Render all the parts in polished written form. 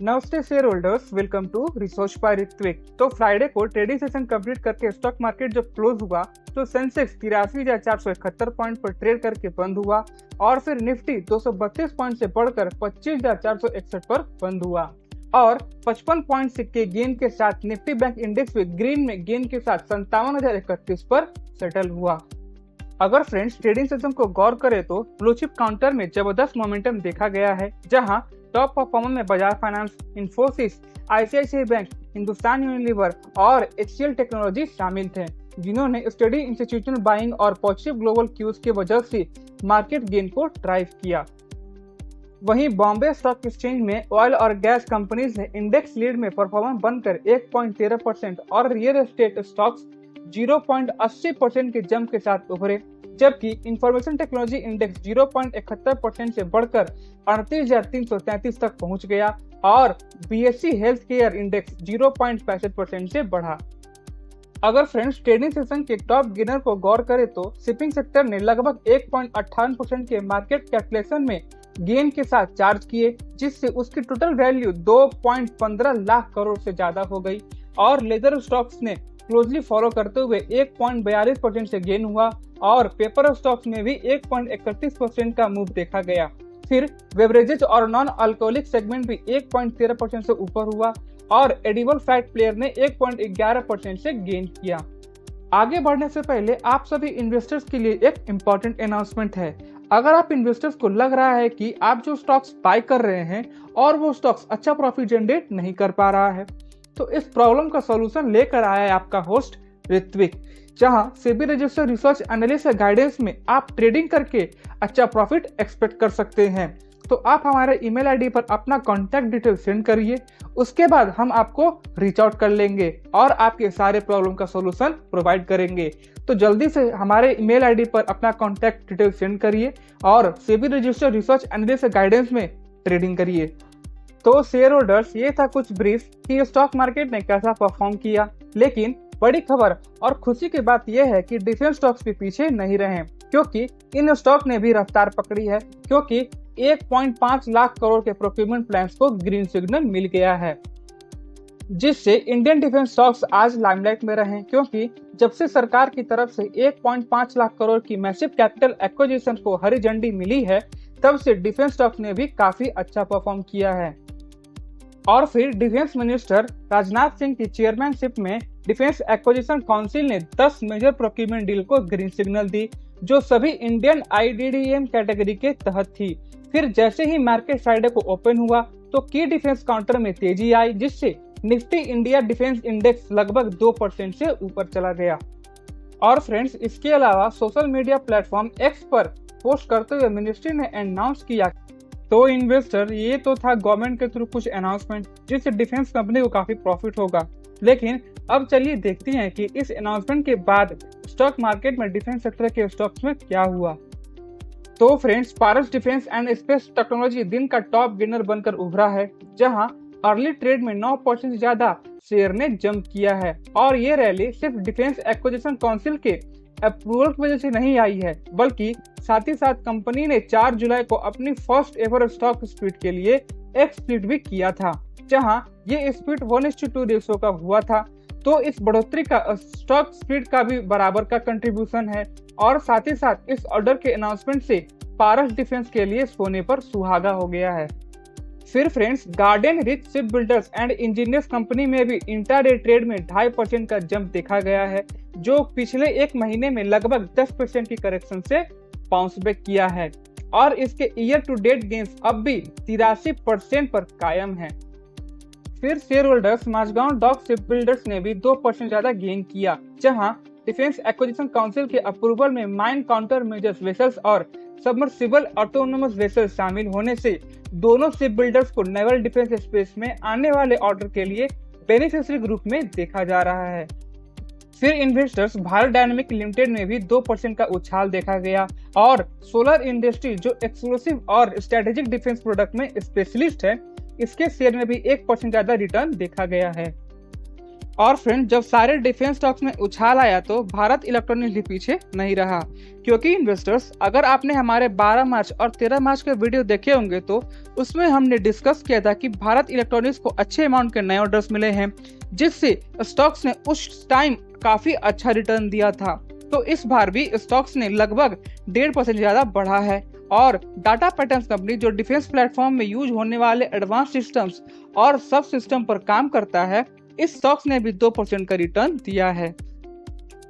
नमस्ते shareholders, welcome to research by Ritvik. तो Friday को ट्रेडिंग सेशन कंप्लीट करके स्टॉक मार्केट जब क्लोज हुआ तो सेंसेक्स 83,471 पॉइंट पर ट्रेड करके बंद हुआ और फिर निफ्टी 232 पॉइंट से बढ़कर 25,461 पर बंद हुआ और 55 पॉइंट के गेन के साथ निफ्टी बैंक इंडेक्स भी ग्रीन में गेन के साथ 57,031 पर सेटल हुआ। अगर फ्रेंड्स ट्रेडिंग सेशन को गौर करें तो ब्लू चिप काउंटर में जबरदस्त मोमेंटम देखा गया है, जहां टॉप परफॉर्मर में Bajaj finance, Infosys, ICICI bank, Hindustan Unilever और एचसीएल टेक्नोलॉजी शामिल थे, जिन्होंने स्टडी इंस्टीट्यूशनल बाइंग और पॉजिटिव ग्लोबल क्यूज की वजह से मार्केट गेन को ड्राइव किया। वहीं बॉम्बे स्टॉक एक्सचेंज में ऑयल और गैस कंपनीज ने इंडेक्स लीड में परफॉर्मेंस बनकर 1.13% और रियल एस्टेट स्टॉक्स 0.80% के जंप के साथ उभरे, जबकि इंफॉर्मेशन टेक्नोलॉजी इंडेक्स 0.71% से बढ़कर 38,333 तक पहुंच गया और बीएससी हेल्थ केयर इंडेक्स 0.65% से बढ़ा। अगर फ्रेंड्स ट्रेडिंग सेशन के टॉप गेनर को गौर करें तो शिपिंग सेक्टर ने लगभग 1.58% के मार्केट कैपिटलाइजेशन में गेन के साथ चार्ज किए, जिससे उसकी टोटल वैल्यू 2.15 लाख करोड़ से ज्यादा हो गई और लेदर स्टॉक्स ने क्लोजली फॉलो करते हुए 1.42% से गेन हुआ और पेपर स्टॉक्स में भी 1.31% का मूव देखा गया। फिर बेवरेजेज और नॉन अल्कोहलिक सेगमेंट भी 1.13% से ऊपर हुआ और एडिबल फैट प्लेयर ने 1.11% से गेन किया। आगे बढ़ने से पहले आप सभी इन्वेस्टर्स के लिए एक इम्पॉर्टेंट अनाउंसमेंट है। अगर आप इन्वेस्टर्स को लग रहा है कि आप जो स्टॉक्स बाय कर रहे हैं और वो स्टॉक्स अच्छा प्रॉफिट जनरेट नहीं कर पा रहा है, तो इस प्रॉब्लम का सॉल्यूशन लेकर आया है आपका होस्ट ऋत्विक, जहां SEBI registered research analyst guidance में आप ट्रेडिंग करके अच्छा प्रॉफिट एक्सपेक्ट कर सकते हैं। तो आप हमारे ईमेल आईडी पर अपना कॉन्टैक्ट डिटेल सेंड करिए, उसके बाद हम आपको रीच आउट कर लेंगे और आपके सारे प्रॉब्लम का सॉल्यूशन प्रोवाइड करेंगे। तो जल्दी से हमारे ईमेल आईडी पर अपना कॉन्टैक्ट डिटेल सेंड करिए और SEBI registered research analyst guidance में ट्रेडिंग करिए। तो शेयर होल्डर्स, ये था कुछ ब्रीफ कि स्टॉक मार्केट ने कैसा परफॉर्म किया, लेकिन बड़ी खबर और खुशी की बात यह है कि डिफेंस स्टॉक्स के पीछे नहीं रहे, क्योंकि इन स्टॉक ने भी रफ्तार पकड़ी है, क्योंकि 1.5 लाख करोड़ के प्रोक्योरमेंट प्लान्स को ग्रीन सिग्नल मिल गया है, जिससे इंडियन डिफेंस स्टॉक्स आज लाइमलाइट में रहे। क्योंकि जब से सरकार की तरफ से 1.5 लाख करोड़ की मैसिव कैपिटल एक्विजिशन को हरी झंडी मिली है, तब से डिफेंस स्टॉक्स ने भी काफी अच्छा परफॉर्म किया है। और फिर डिफेंस मिनिस्टर राजनाथ सिंह की चेयरमैनशिप में डिफेंस एक्विजिशन काउंसिल ने 10 मेजर प्रोक्योरमेंट डील को ग्रीन सिग्नल दी, जो सभी इंडियन आईडीडीएम कैटेगरी के तहत थी। फिर जैसे ही मार्केट फ्राइडे को ओपन हुआ तो की डिफेंस काउंटर में तेजी आई, जिससे निफ्टी इंडिया डिफेंस इंडेक्स लगभग 2% से ऊपर चला गया। और फ्रेंड्स, इसके अलावा सोशल मीडिया प्लेटफॉर्म एक्स पर पोस्ट करते हुए मिनिस्ट्री ने अनाउंस किया। तो इन्वेस्टर, ये तो था गवर्नमेंट के थ्रू कुछ अनाउंसमेंट जिससे डिफेंस कंपनी को काफी प्रॉफिट होगा, लेकिन अब चलिए देखते हैं कि इस अनाउंसमेंट के बाद स्टॉक मार्केट में डिफेंस सेक्टर के स्टॉक्स में क्या हुआ। तो friends, Paras defence and space technology दिन का टॉप गेनर बनकर उभरा है, जहां अर्ली ट्रेड में 9% से ज्यादा शेयर ने जंप किया है और ये रैली सिर्फ डिफेंस एक्विजिशन काउंसिल के अप्रूवल की वजह से नहीं आई है, बल्कि साथ ही साथ कंपनी ने 4 जुलाई को अपनी फर्स्ट एवर स्टॉक स्प्लिट के लिए एक स्प्लिट भी किया था, जहां ये स्प्लिट 1:2 रेशो का हुआ था। तो इस बढ़ोतरी का स्टॉक स्प्लिट का भी बराबर का कंट्रीब्यूशन है और साथ ही साथ इस ऑर्डर के अनाउंसमेंट से पारस डिफेंस के लिए सोने पर सुहागा हो गया है। फिर friends, garden rich ship builders and engineers company में भी इंट्राडे ट्रेड में 2.5% का जंप देखा गया है, जो पिछले एक महीने में लगभग 10% की करेक्शन से बाउंस बैक किया है और इसके ईयर टू डेट गेंस अब भी 83% पर कायम है। फिर shareholders, Mazagon dock shipbuilders ने भी 2% ज्यादा गेन किया, जहां डिफेंस एक्विजिशन काउंसिल के अप्रूवल में माइन काउंटर मेजर्स वेसल्स और सबमर्सिबल ऑटोनोमस वेसल्स शामिल होने से दोनों शिप बिल्डर्स को नेवल डिफेंस स्पेस में आने वाले ऑर्डर के लिए बेनिफिशियरी ग्रुप में देखा जा रहा है। फिर इन्वेस्टर्स, भारत डायनेमिक लिमिटेड में भी 2% का उछाल देखा गया और सोलर इंडस्ट्री, जो एक्सक्लूसिव और स्ट्रेटेजिक डिफेंस प्रोडक्ट में स्पेशलिस्ट है, इसके शेयर में भी 1% ज्यादा रिटर्न देखा गया है। और फ्रेंड, जब सारे डिफेंस स्टॉक्स में उछाल आया तो भारत इलेक्ट्रॉनिक्स भी पीछे नहीं रहा, क्योंकि इन्वेस्टर्स, अगर आपने हमारे 12 मार्च और 13 मार्च के वीडियो देखे होंगे तो उसमें हमने डिस्कस किया था कि भारत इलेक्ट्रॉनिक्स को अच्छे अमाउंट के नए ऑर्डर्स मिले हैं, जिससे स्टॉक्स ने उस टाइम काफी अच्छा रिटर्न दिया था। तो इस बार भी स्टॉक्स ने लगभग 1.5% ज्यादा बढ़ा है और डाटा पैटर्न्स कंपनी, जो डिफेंस प्लेटफॉर्म में यूज होने वाले एडवांस सिस्टम्स और सब सिस्टम पर काम करता है, इस स्टॉक्स ने भी 2% का रिटर्न दिया है।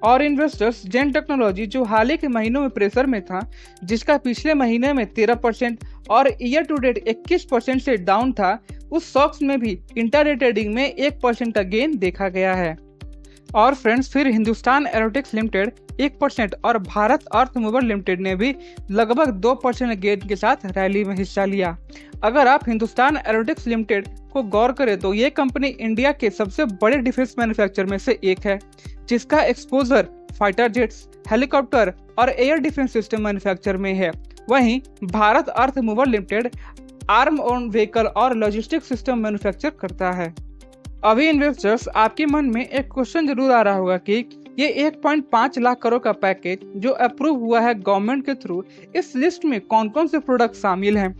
और इन्वेस्टर्स, जेन टेक्नोलॉजी, जो हाल ही के महीनों में प्रेशर में था, जिसका पिछले महीने में 13% और ईयर टू डेट 21% से डाउन था, उस स्टॉक्स में भी इंटरडे ट्रेडिंग में 1% का गेन देखा गया है। और फ्रेंड्स, फिर हिंदुस्तान एरोनॉटिक्स लिमिटेड 1% और भारत अर्थ मूवर लिमिटेड ने भी लगभग 2% गेन के साथ रैली में हिस्सा लिया। अगर आप हिंदुस्तान एरोनॉटिक्स लिमिटेड को गौर करें तो ये कंपनी इंडिया के सबसे बड़े डिफेंस मैन्युफैक्चरर में से एक है, जिसका एक्सपोजर फाइटर जेट्स, हेलीकॉप्टर और एयर डिफेंस सिस्टम मैन्युफैक्चर में है। वहीं Bharat earth mover limited armoured vehicle और लॉजिस्टिक सिस्टम मैन्युफैक्चर करता है। अभी इन्वेस्टर्स, आपके मन में एक क्वेश्चन जरूर आ रहा होगा कि ये 1.5 लाख करोड़ का पैकेज जो अप्रूव हुआ है गवर्नमेंट के थ्रू, इस लिस्ट में कौन कौन से प्रोडक्ट शामिल हैं।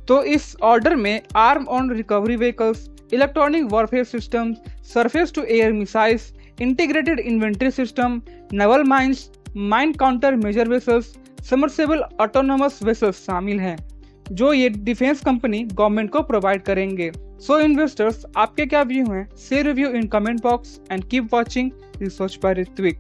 तो इस ऑर्डर में armoured recovery vehicles, electronic warfare system, surface to air missiles, integrated inventory system, naval mines, mine counter measure vessels, submersible autonomous vessels शामिल हैं, जो ये डिफेंस कंपनी गवर्नमेंट को प्रोवाइड करेंगे। सो इन्वेस्टर्स, आपके क्या व्यू हैं? Share review in comment box and keep watching research by Ritwik.